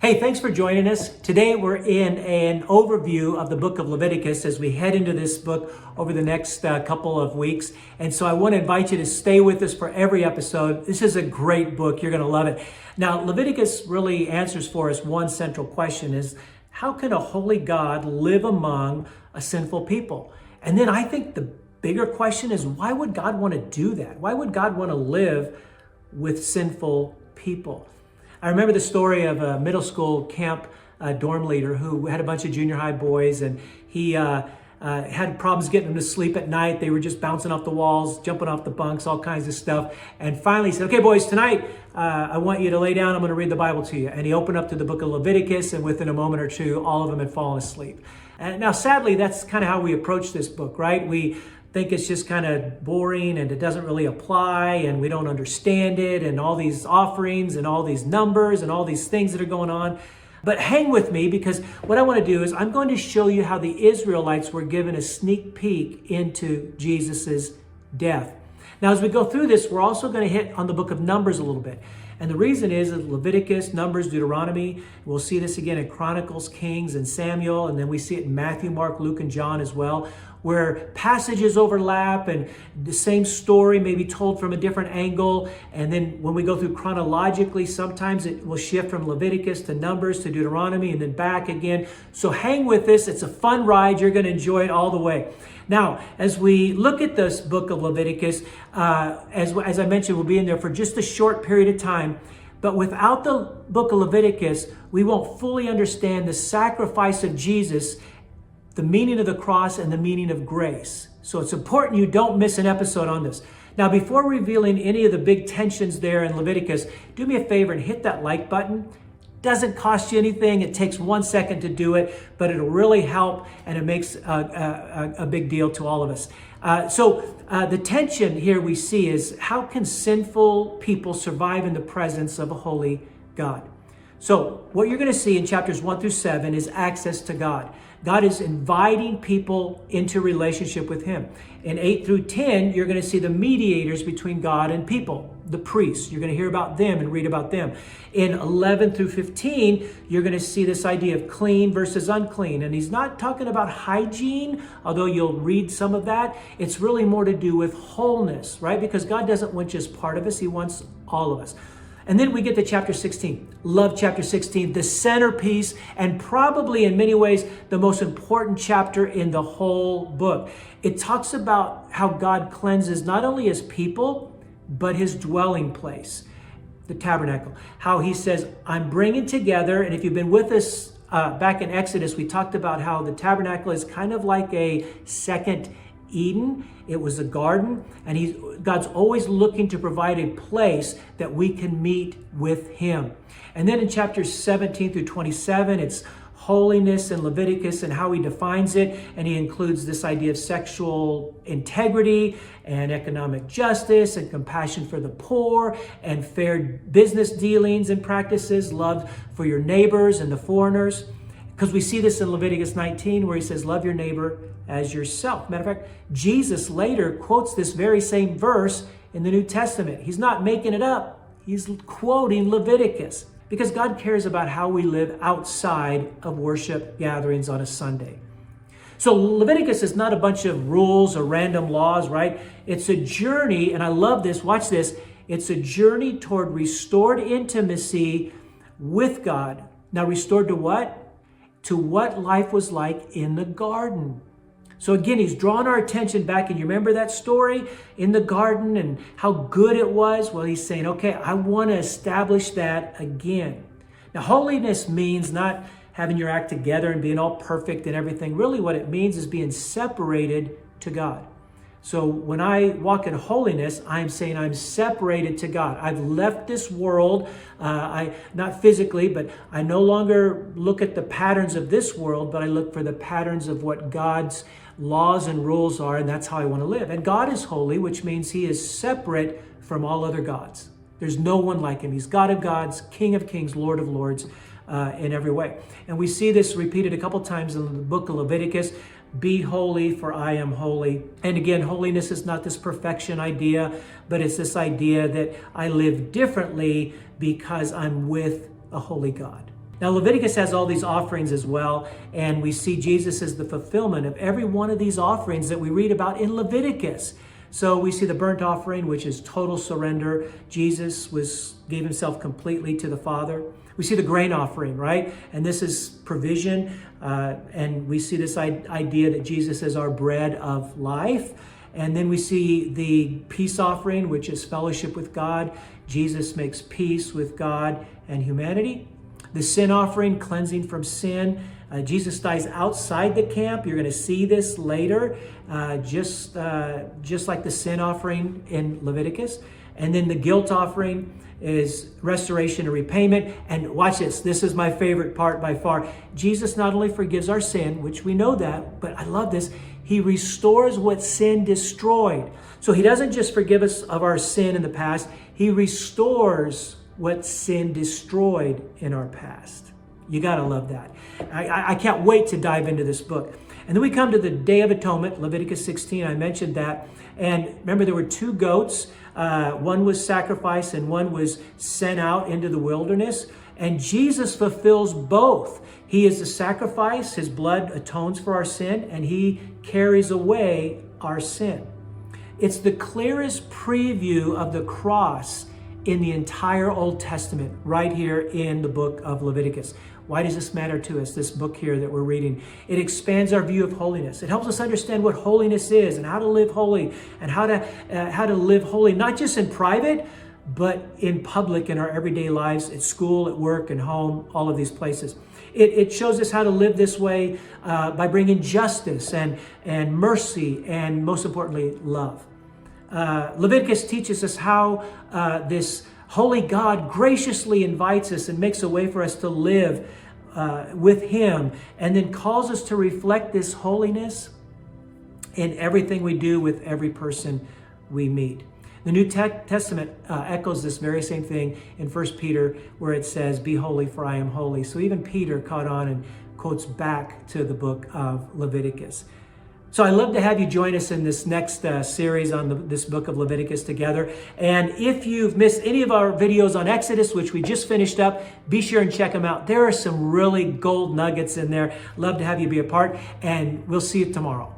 Hey, thanks for joining us. Today we're in an overview of the book of Leviticus as we head into this book over the next couple of weeks. And so I want to invite you to stay with us for every episode. This is a great book. You're going to love it. Now, Leviticus really answers for us one central question is, how can a holy God live among a sinful people? And then I think the bigger question is, why would God want to do that? Why would God want to live with sinful people? I remember the story of a middle school camp dorm leader who had a bunch of junior high boys, and he had problems getting them to sleep at night. They were just bouncing off the walls, jumping off the bunks, all kinds of stuff. And finally he said, okay, boys, tonight I want you to lay down. I'm going to read the Bible to you. And he opened up to the book of Leviticus, and within a moment or two, all of them had fallen asleep. And now, sadly, that's kind of how we approach this book, right? We think it's just kind of boring and it doesn't really apply and we don't understand it and all these offerings and all these numbers and all these things that are going on. But hang with me, because what I want to do is I'm going to show you how the Israelites were given a sneak peek into Jesus's death. Now, as we go through this, we're also going to hit on the book of Numbers a little bit. And the reason is that Leviticus, Numbers, Deuteronomy, we'll see this again in Chronicles, Kings, and Samuel, and then we see it in Matthew, Mark, Luke, and John as well, where passages overlap and the same story may be told from a different angle. And then when we go through chronologically, sometimes it will shift from Leviticus to Numbers to Deuteronomy and then back again. So hang with this. It's a fun ride. You're going to enjoy it all the way. Now, as we look at this book of Leviticus, as I mentioned, we'll be in there for just a short period of time. But without the book of Leviticus, we won't fully understand the sacrifice of Jesus, the meaning of the cross, and the meaning of grace. So it's important you don't miss an episode on this. Now, before revealing any of the big tensions there in Leviticus, do me a favor and hit that like button. Doesn't cost you anything. It takes 1 second to do it, but it'll really help, and it makes a big deal to all of us. So the tension here we see is, how can sinful people survive in the presence of a holy God? So what you're going to see in chapters 1 through 7 is access to God. God is inviting people into relationship with Him. In 8 through 10, you're going to see the mediators between God and people, the priests. You're going to hear about them and read about them. In 11 through 15, you're going to see this idea of clean versus unclean. And he's not talking about hygiene, although you'll read some of that. It's really more to do with wholeness, right? Because God doesn't want just part of us. He wants all of us. And then we get to chapter 16. Love chapter 16, the centerpiece, and probably in many ways the most important chapter in the whole book. It talks about how God cleanses not only His people, but His dwelling place, the tabernacle. How He says, I'm bringing together, and if you've been with us back in Exodus, we talked about how the tabernacle is kind of like a second Eden. It was a garden, and God's always looking to provide a place that we can meet with Him. And then in chapters 17 through 27, it's holiness in Leviticus and how He defines it, and He includes this idea of sexual integrity and economic justice and compassion for the poor and fair business dealings and practices, love for your neighbors and the foreigners. Because we see this in Leviticus 19 where He says, love your neighbor as yourself. Matter of fact, Jesus later quotes this very same verse in the New Testament. He's not making it up. He's quoting Leviticus, because God cares about how we live outside of worship gatherings on a Sunday. So Leviticus is not a bunch of rules or random laws, right? It's a journey, and I love this. Watch this. It's a journey toward restored intimacy with God. Now, restored to what? To what life was like in the garden. So again, He's drawn our attention back, and you remember that story in the garden and how good it was? Well, He's saying, okay, I want to establish that again. Now, holiness means not having your act together and being all perfect and everything. Really what it means is being separated to God. So when I walk in holiness, I'm saying I'm separated to God. I've left this world, not physically, but I no longer look at the patterns of this world, but I look for the patterns of what God's laws and rules are, and that's how I want to live. And God is holy, which means He is separate from all other gods. There's no one like Him. He's God of gods, King of kings, Lord of lords, in every way. And we see this repeated a couple times in the book of Leviticus. Be holy, for I am holy. And again, holiness is not this perfection idea, but it's this idea that I live differently because I'm with a holy God. Now, Leviticus has all these offerings as well, and we see Jesus as the fulfillment of every one of these offerings that we read about in Leviticus. So we see the burnt offering, which is total surrender. Jesus gave himself completely to the Father. We see the grain offering, right? And this is provision. And we see this idea that Jesus is our bread of life. And then we see the peace offering, which is fellowship with God. Jesus makes peace with God and humanity. The sin offering, cleansing from sin. Jesus dies outside the camp. You're going to see this later, just like the sin offering in Leviticus. And then the guilt offering is restoration and repayment. And watch this. This is my favorite part by far. Jesus not only forgives our sin, which we know that, but I love this. He restores what sin destroyed. So he doesn't just forgive us of our sin in the past. He restores what sin destroyed in our past. You got to love that. I can't wait to dive into this book. And then we come to the Day of Atonement, Leviticus 16. I mentioned that. And remember, there were 2 goats. One was sacrificed and one was sent out into the wilderness. And Jesus fulfills both. He is the sacrifice. His blood atones for our sin, and he carries away our sin. It's the clearest preview of the cross in the entire Old Testament, right here in the book of Leviticus. Why does this matter to us, this book here that we're reading? It expands our view of holiness. It helps us understand what holiness is and how to live holy, and how to live holy, not just in private, but in public, in our everyday lives, at school, at work, and home, all of these places. It shows us how to live this way by bringing justice and mercy, and most importantly, love. Leviticus teaches us how this holy God graciously invites us and makes a way for us to live with him, and then calls us to reflect this holiness in everything we do with every person we meet. The New Testament echoes this very same thing in 1 Peter, where it says, "Be holy, for I am holy." So even Peter caught on and quotes back to the book of Leviticus. So I'd love to have you join us in this next series on this book of Leviticus together. And if you've missed any of our videos on Exodus, which we just finished up, be sure and check them out. There are some really gold nuggets in there. Love to have you be a part, and we'll see you tomorrow.